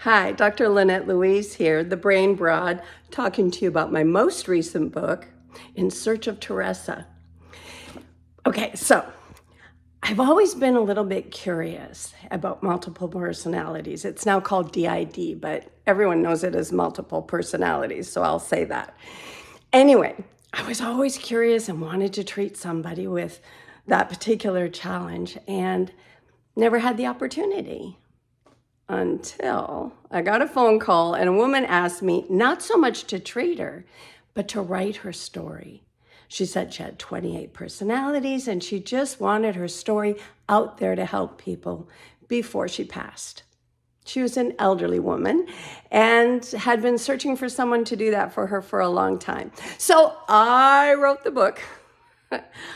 Hi, Dr. Lynette Louise here, the Brain Broad, talking to you about my most recent book, In Search of Teressa. Okay, so I've always been a little bit curious about multiple personalities. It's now called DID, but everyone knows it as multiple personalities, so I'll say that. Anyway, I was always curious and wanted to treat somebody with that particular challenge and never had the opportunity. Until I got a phone call and a woman asked me not so much to treat her, but to write her story. She said she had 28 personalities and she just wanted her story out there to help people before she passed. She was an elderly woman and had been searching for someone to do that for her for a long time. So I wrote the book.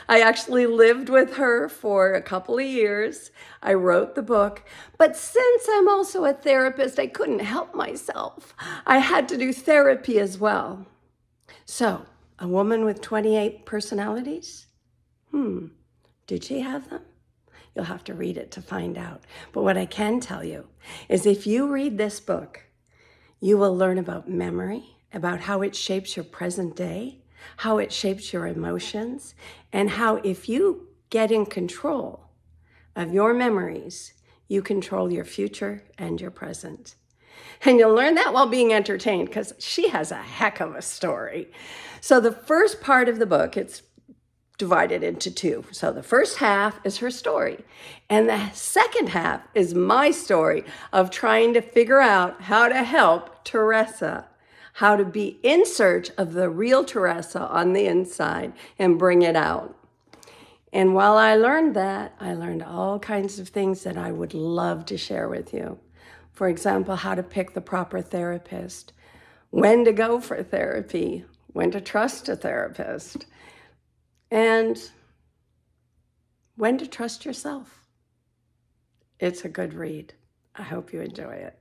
I actually lived with her for a couple of years. I wrote the book, but since I'm also a therapist, I couldn't help myself. I had to do therapy as well. So, a woman with 28 personalities? Did she have them? You'll have to read it to find out. But what I can tell you is if you read this book, you will learn about memory, about how it shapes your present day, how it shapes your emotions, and how if you get in control of your memories, you control your future and your present. And you'll learn that while being entertained because she has a heck of a story. So the first part of the book, it's divided into two. So the first half is her story. And the second half is my story of trying to figure out how to help Teressa, how to be in search of the real Teressa on the inside and bring it out. And while I learned that, I learned all kinds of things that I would love to share with you. For example, how to pick the proper therapist, when to go for therapy, when to trust a therapist, and when to trust yourself. It's a good read. I hope you enjoy it.